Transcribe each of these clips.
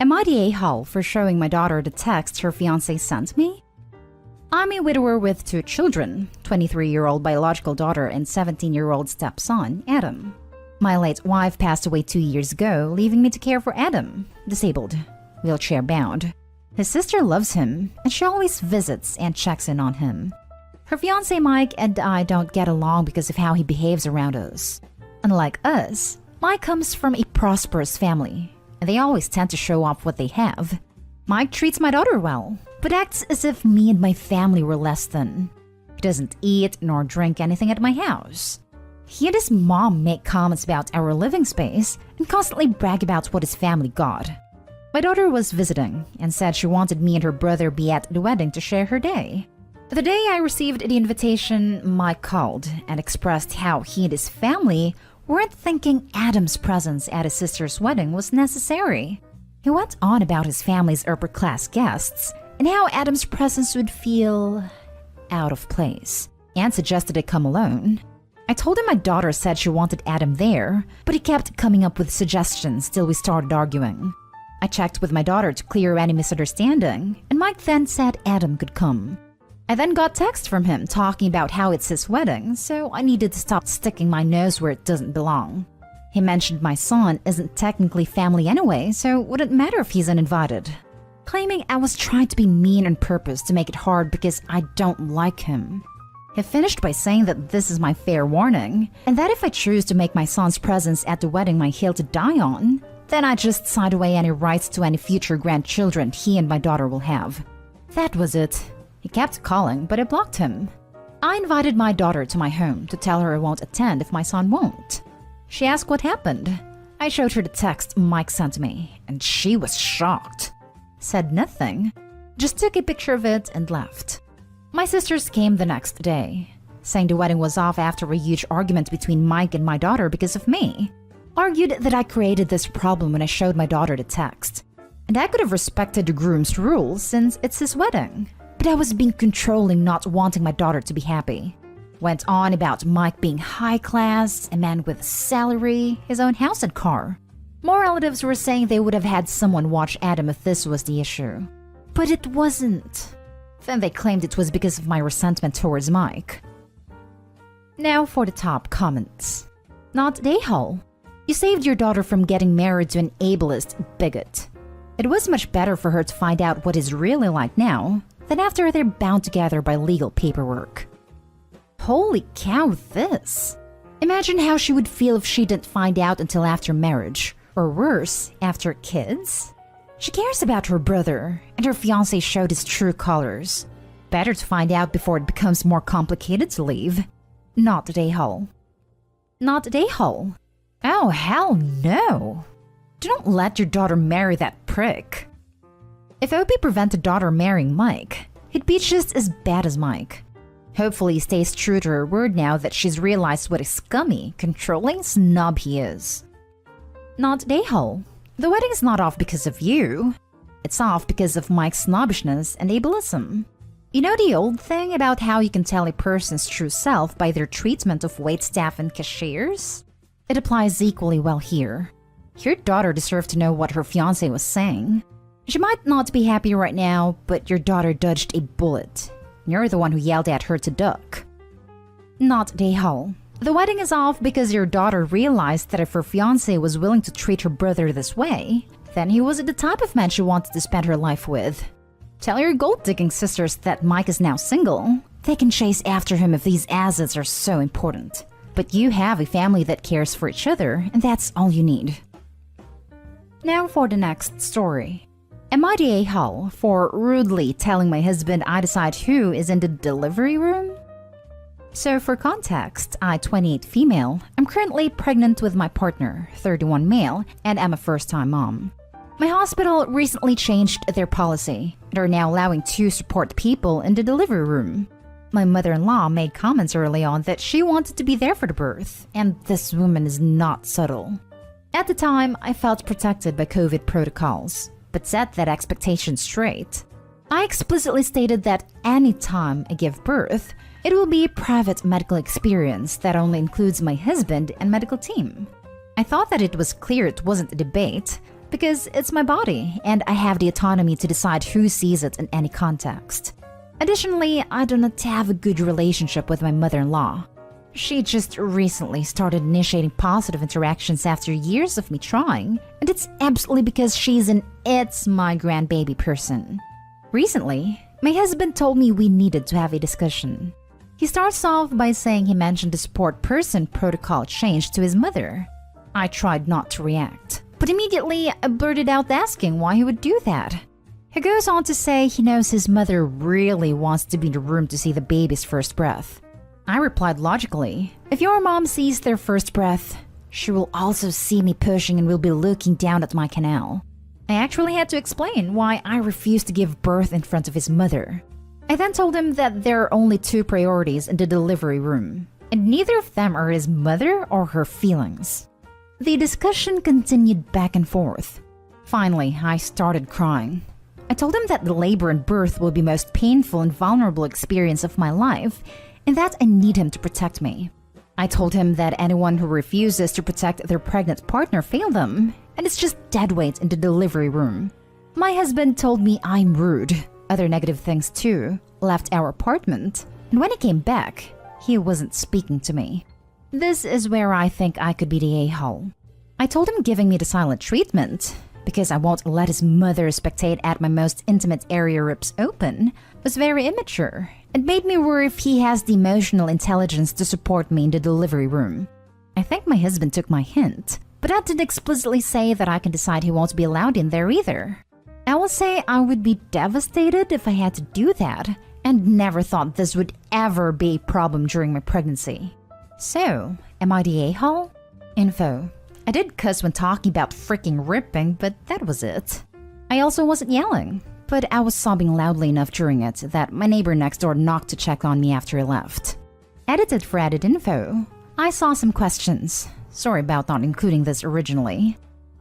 Am I the a-hole for showing my daughter the text her fiancé sent me? I'm a widower with 2 children, 23-year-old biological daughter and 17-year-old stepson, Adam. My late wife passed away 2 years ago, leaving me to care for Adam, disabled, wheelchair-bound. His sister loves him, and she always visits and checks in on him. Her fiancé Mike and I don't get along because of how he behaves around us. Unlike us, Mike comes from a prosperous family, and they always tend to show off what they have. Mike treats my daughter well, but acts as if me and my family were less than. He doesn't eat nor drink anything at my house. He and his mom make comments about our living space and constantly brag about what his family got. My daughter was visiting and said she wanted me and her brother be at the wedding to share her day. The day I received the invitation, Mike called and expressed how he and his family weren't thinking Adam's presence at his sister's wedding was necessary. He went on about his family's upper-class guests and how Adam's presence would feel out of place, and suggested I come alone. I told him my daughter said she wanted Adam there, but he kept coming up with suggestions till we started arguing. I checked with my daughter to clear any misunderstanding, and Mike then said Adam could come. I then got text from him talking about how it's his wedding, so I needed to stop sticking my nose where it doesn't belong. He mentioned my son isn't technically family anyway, so it wouldn't matter if he's uninvited. Claiming I was trying to be mean on purpose to make it hard because I don't like him. He finished by saying that this is my fair warning, and that if I choose to make my son's presence at the wedding my hill to die on, then I just side away any rights to any future grandchildren he and my daughter will have. That was it. He kept calling, but I blocked him. I invited my daughter to my home to tell her I won't attend if my son won't. She asked what happened. I showed her the text Mike sent me, and she was shocked. Said nothing, just took a picture of it and left. My sisters came the next day, saying the wedding was off after a huge argument between Mike and my daughter because of me. Argued that I created this problem when I showed my daughter the text, and I could have respected the groom's rules since it's his wedding. But I was being controlling, not wanting my daughter to be happy. Went on about Mike being high class, a man with a salary, his own house and car. More relatives were saying they would have had someone watch Adam if this was the issue. But it wasn't. Then they claimed it was because of my resentment towards Mike. Now for the top comments. Not a-hole. You saved your daughter from getting married to an ableist bigot. It was much better for her to find out what he's really like now than after they're bound together by legal paperwork. Holy cow, this! Imagine how she would feel if she didn't find out until after marriage, or worse, after kids. She cares about her brother, and her fiancé showed his true colors. Better to find out before it becomes more complicated to leave. Not a-hole. Not a-hole. Oh, hell no! Don't let your daughter marry that prick. If Opie prevented daughter marrying Mike, he'd be just as bad as Mike. Hopefully he stays true to her word now that she's realized what a scummy, controlling snob he is. Not a-hole. The wedding's not off because of you. It's off because of Mike's snobbishness and ableism. You know the old thing about how you can tell a person's true self by their treatment of waitstaff and cashiers? It applies equally well here. Your daughter deserved to know what her fiancé was saying. She might not be happy right now, but your daughter dodged a bullet. You're the one who yelled at her to duck. Not a-hole. The wedding is off because your daughter realized that if her fiancé was willing to treat her brother this way, then he wasn't the type of man she wanted to spend her life with. Tell your gold-digging sisters that Mike is now single. They can chase after him if these assets are so important. But you have a family that cares for each other, and that's all you need. Now for the next story. Am I the a-hole for rudely telling my husband I decide who is in the delivery room? So for context, I, 28 female, am currently pregnant with my partner, 31 male, and I'm a first-time mom. My hospital recently changed their policy and are now allowing 2 support people in the delivery room. My mother-in-law made comments early on that she wanted to be there for the birth, and this woman is not subtle. At the time, I felt protected by COVID protocols, but set that expectation straight. I explicitly stated that anytime I give birth, it will be a private medical experience that only includes my husband and medical team. I thought that it was clear it wasn't a debate, because it's my body and I have the autonomy to decide who sees it in any context. Additionally, I do not have a good relationship with my mother-in-law. She just recently started initiating positive interactions after years of me trying, and it's absolutely because she's an "it's my grandbaby" person. Recently, my husband told me we needed to have a discussion. He starts off by saying he mentioned the support person protocol change to his mother. I tried not to react, but immediately I blurted out asking why he would do that. He goes on to say he knows his mother really wants to be in the room to see the baby's first breath. I replied logically, if your mom sees their first breath, she will also see me pushing and will be looking down at my canal. I actually had to explain why I refused to give birth in front of his mother. I then told him that there are only two priorities in the delivery room, and neither of them are his mother or her feelings. The discussion continued back and forth. Finally, I started crying. I told him that the labor and birth will be the most painful and vulnerable experience of my life, and that I need him to protect me. I told him that anyone who refuses to protect their pregnant partner failed them, and it's just dead weight in the delivery room. My husband told me I'm rude, other negative things too, left our apartment, and when he came back, he wasn't speaking to me. This is where I think I could be the a-hole. I told him giving me the silent treatment, because I won't let his mother spectate at my most intimate area rips open, was very immature and made me worry if he has the emotional intelligence to support me in the delivery room. I think my husband took my hint, but I didn't explicitly say that I can decide he won't be allowed in there either. I will say I would be devastated if I had to do that, and never thought this would ever be a problem during my pregnancy. So, am I the a-hole? Info. I did cuss when talking about freaking ripping, but that was it. I also wasn't yelling, but I was sobbing loudly enough during it that my neighbor next door knocked to check on me after I left. Edited for added info. I saw some questions. Sorry about not including this originally.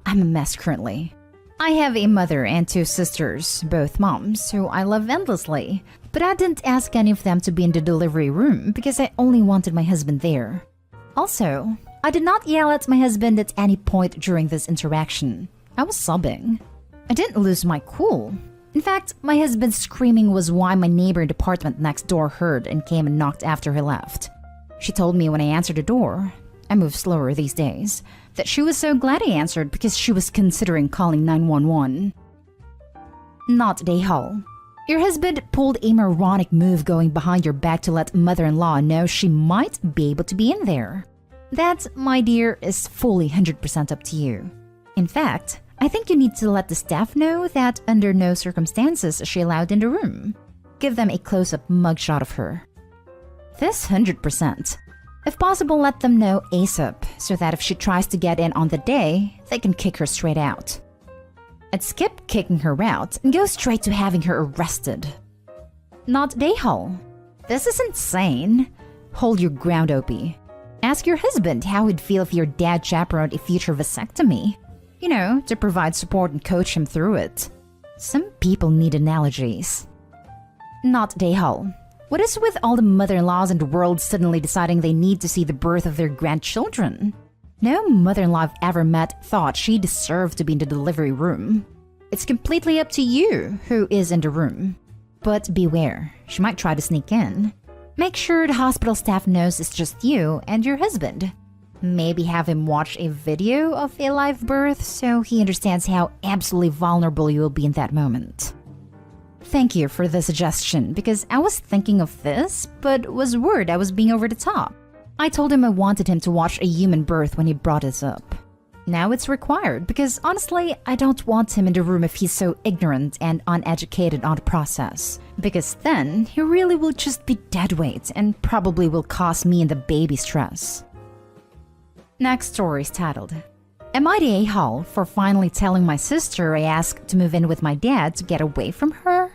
I'm a mess currently. I have a mother and two sisters, both moms, who I love endlessly, but I didn't ask any of them to be in the delivery room because I only wanted my husband there. Also, I did not yell at my husband at any point during this interaction. I was sobbing. I didn't lose my cool. In fact, my husband's screaming was why my neighbor in the apartment next door heard and came and knocked after he left. She told me when I answered the door, I move slower these days, that she was so glad I answered because she was considering calling 911. Not the a-hole. Your husband pulled a moronic move going behind your back to let mother-in-law know she might be able to be in there. That, my dear, is fully 100% up to you. In fact, I think you need to let the staff know that under no circumstances is she allowed in the room. Give them a close-up mugshot of her. This 100%. If possible, let them know ASAP, so that if she tries to get in on the day, they can kick her straight out. I'd skip kicking her out and go straight to having her arrested. Not the a-hole. This is insane. Hold your ground, Opie. Ask your husband how he'd feel if your dad chaperoned a future vasectomy. You know, to provide support and coach him through it. Some people need analogies. Not the a-hole. What is with all the mother-in-laws in the world suddenly deciding they need to see the birth of their grandchildren? No mother-in-law I've ever met thought she deserved to be in the delivery room. It's completely up to you who is in the room. But beware, she might try to sneak in. Make sure the hospital staff knows it's just you and your husband. Maybe have him watch a video of a live birth so he understands how absolutely vulnerable you will be in that moment. Thank you for the suggestion because I was thinking of this, but was worried I was being over the top. I told him I wanted him to watch a human birth when he brought this up. Now it's required because honestly, I don't want him in the room if he's so ignorant and uneducated on the process. Because then, he really will just be dead weight and probably will cause me and the baby stress. Next story is titled, Am I the a-hole for finally telling my sister I asked to move in with my dad to get away from her?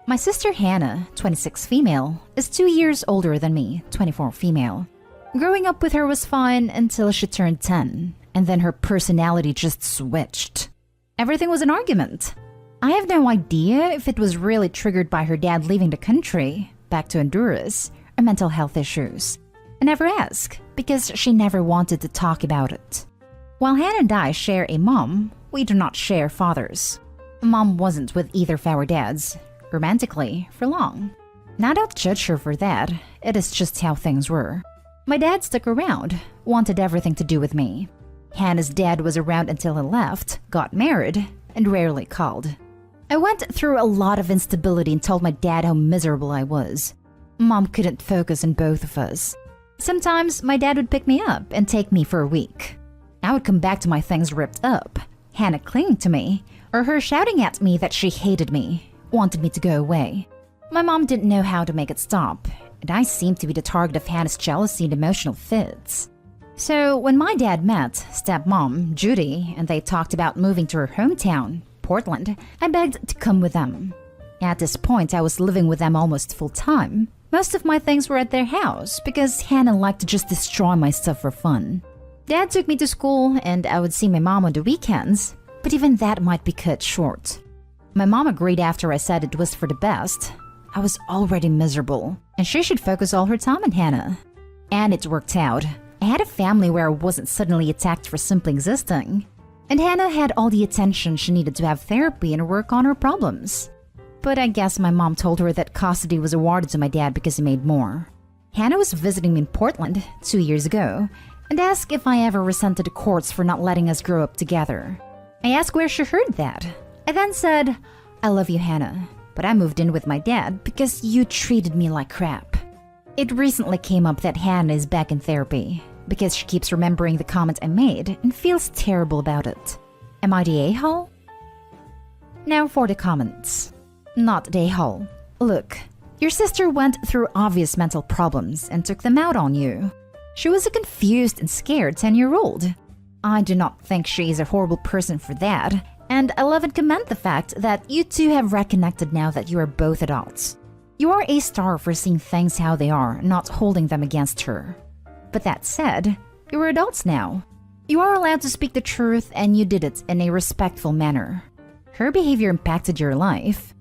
My sister Hannah, 26 female, is 2 years older than me, 24 female. Growing up with her was fine until she turned 10, and then her personality just switched. Everything was an argument. I have no idea if it was really triggered by her dad leaving the country, back to Honduras, or mental health issues. I never asked, because she never wanted to talk about it. While Hannah and I share a mom, we do not share fathers. Mom wasn't with either of our dads, romantically, for long. And I don't judge her for that, it is just how things were. My dad stuck around, wanted everything to do with me. Hannah's dad was around until he left, got married, and rarely called. I went through a lot of instability and told my dad how miserable I was. Mom couldn't focus on both of us. Sometimes my dad would pick me up and take me for a week. I would come back to my things ripped up, Hannah clinging to me, or her shouting at me that she hated me, wanted me to go away. My mom didn't know how to make it stop, and I seemed to be the target of Hannah's jealousy and emotional fits. So when my dad met stepmom, Judy, and they talked about moving to her hometown, Portland, I begged to come with them. At this point, I was living with them almost full-time. Most of my things were at their house because Hannah liked to just destroy my stuff for fun. Dad took me to school and I would see my mom on the weekends, but even that might be cut short. My mom agreed after I said it was for the best. I was already miserable, and she should focus all her time on Hannah. And it worked out. I had a family where I wasn't suddenly attacked for simply existing. And Hannah had all the attention she needed to have therapy and work on her problems. But I guess my mom told her that custody was awarded to my dad because he made more. Hannah was visiting me in Portland 2 years ago and asked if I ever resented the courts for not letting us grow up together. I asked where she heard that. I then said, "I love you, Hannah, but I moved in with my dad because you treated me like crap." It recently came up that Hannah is back in therapy because she keeps remembering the comment I made and feels terrible about it. Am I the a-hole? Now for the comments. Not the a-hole. Look, your sister went through obvious mental problems and took them out on you. She was a confused and scared 10-year-old. I do not think she is a horrible person for that, and I love and commend the fact that you two have reconnected now that you are both adults. You are a star for seeing things how they are, not holding them against her. But that said, you are adults now. You are allowed to speak the truth and you did it in a respectful manner. Her behavior impacted your life.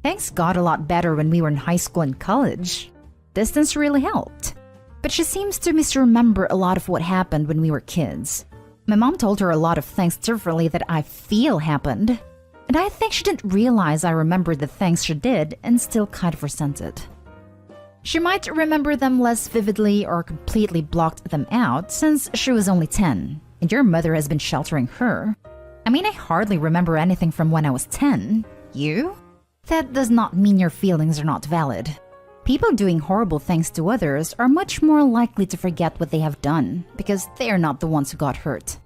Things got a lot better when we were in high school and college. Distance really helped. But she seems to misremember a lot of what happened when we were kids. My mom told her a lot of things differently that I feel happened. And I think she didn't realize I remembered the things she did and still kind of resented. She might remember them less vividly or completely blocked them out since she was only 10, and your mother has been sheltering her. I mean, I hardly remember anything from when I was 10. You? That does not mean your feelings are not valid. People doing horrible things to others are much more likely to forget what they have done because they are not the ones who got hurt.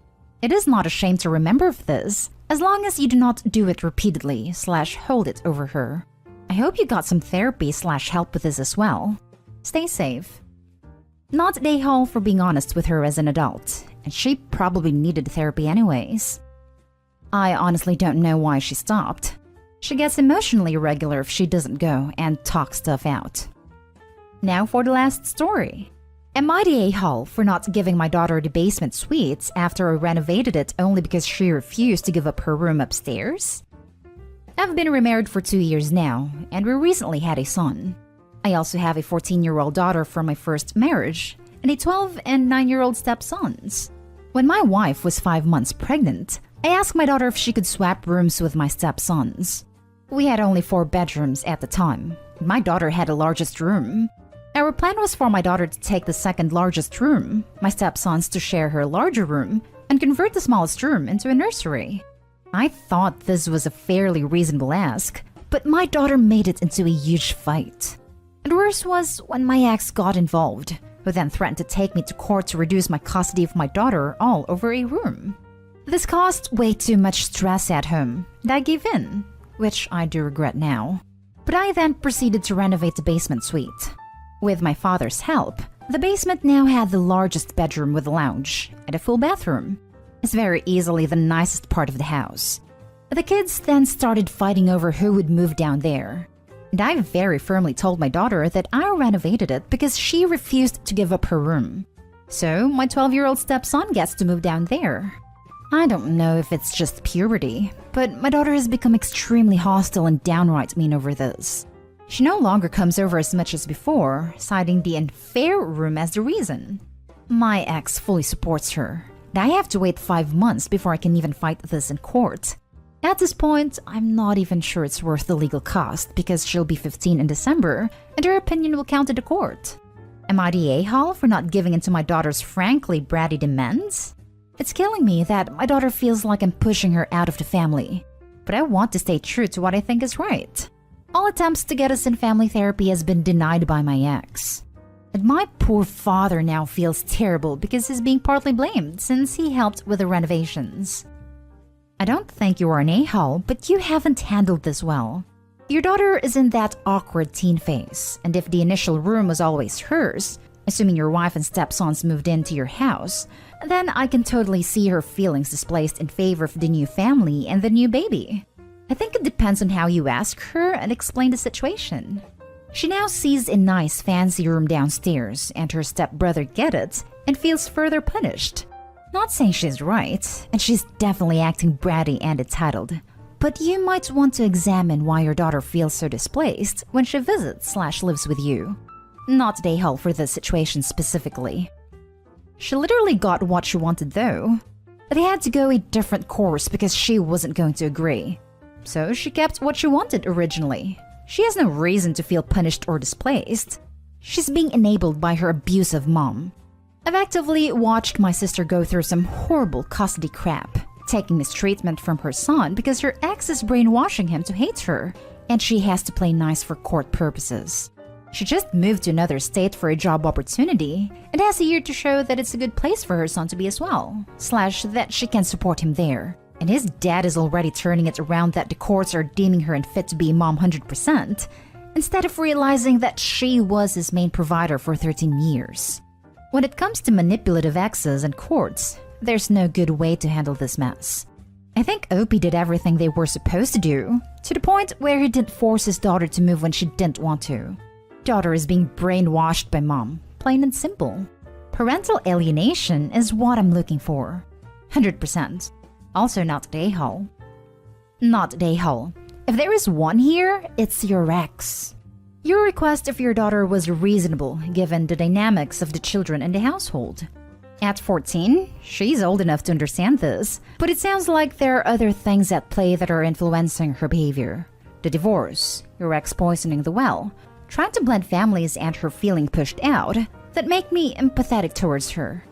It is not a shame to remember of this, as long as you do not do it repeatedly / hold it over her. I hope you got some therapy / help with this as well. Stay safe. Not a hole for being honest with her as an adult, and she probably needed therapy anyways. I honestly don't know why she stopped. She gets emotionally irregular if she doesn't go and talk stuff out. Now for the last story. Am I the a-hole for not giving my daughter the basement suites after I renovated it only because she refused to give up her room upstairs? I've been remarried for 2 years now, and we recently had a son. I also have a 14-year-old daughter from my first marriage, and a 12 and 9-year-old stepsons. When my wife was 5 months pregnant, I asked my daughter if she could swap rooms with my stepsons. We had only 4 bedrooms at the time. My daughter had the largest room. Our plan was for my daughter to take the second largest room, my stepsons to share her larger room, and convert the smallest room into a nursery. I thought this was a fairly reasonable ask, but my daughter made it into a huge fight. And worse was when my ex got involved, who then threatened to take me to court to reduce my custody of my daughter all over a room. This caused way too much stress at home, and I gave in, which I do regret now. But I then proceeded to renovate the basement suite. With my father's help, the basement now had the largest bedroom with a lounge and a full bathroom. It's very easily the nicest part of the house. The kids then started fighting over who would move down there. And I very firmly told my daughter that I renovated it because she refused to give up her room. So my 12-year-old stepson gets to move down there. I don't know if it's just puberty, but my daughter has become extremely hostile and downright mean over this. She no longer comes over as much as before, citing the unfair room as the reason. My ex fully supports her. and I have to wait 5 months before I can even fight this in court. At this point, I'm not even sure it's worth the legal cost because she'll be 15 in December and her opinion will count in the court. Am I the a-hole for not giving in to my daughter's frankly bratty demands? It's killing me that my daughter feels like I'm pushing her out of the family. But I want to stay true to what I think is right. All attempts to get us in family therapy has been denied by my ex. And my poor father now feels terrible because he's being partly blamed since he helped with the renovations. I don't think you are an a-hole, but you haven't handled this well. Your daughter is in that awkward teen phase, and if the initial room was always hers, assuming your wife and stepsons moved into your house, then I can totally see her feelings displaced in favor of the new family and the new baby. I think it depends on how you ask her and explain the situation. She now sees a nice fancy room downstairs and her stepbrother get it and feels further punished. Not saying she's right, and she's definitely acting bratty and entitled, but you might want to examine why your daughter feels so displaced when she visits/lives with you. Not the a-hole for this situation specifically. She literally got what she wanted though. They had to go a different course because she wasn't going to agree. So she kept what she wanted originally. She has no reason to feel punished or displaced. She's being enabled by her abusive mom. I've actively watched my sister go through some horrible custody crap, taking mistreatment from her son because her ex is brainwashing him to hate her, and she has to play nice for court purposes. She just moved to another state for a job opportunity and has a year to show that it's a good place for her son to be as well, / that she can support him there. And his dad is already turning it around that the courts are deeming her unfit to be a mom 100%, instead of realizing that she was his main provider for 13 years. When it comes to manipulative exes and courts, there's no good way to handle this mess. I think Opie did everything they were supposed to do, to the point where he didn't force his daughter to move when she didn't want to. Daughter is being brainwashed by mom, plain and simple. Parental alienation is what I'm looking for. 100%. Also not the a-hole. Not the a-hole. If there is one here, it's your ex. Your request of your daughter was reasonable given the dynamics of the children in the household. At 14, she's old enough to understand this, but it sounds like there are other things at play that are influencing her behavior. The divorce, your ex poisoning the well, trying to blend families and her feeling pushed out that make me empathetic towards her.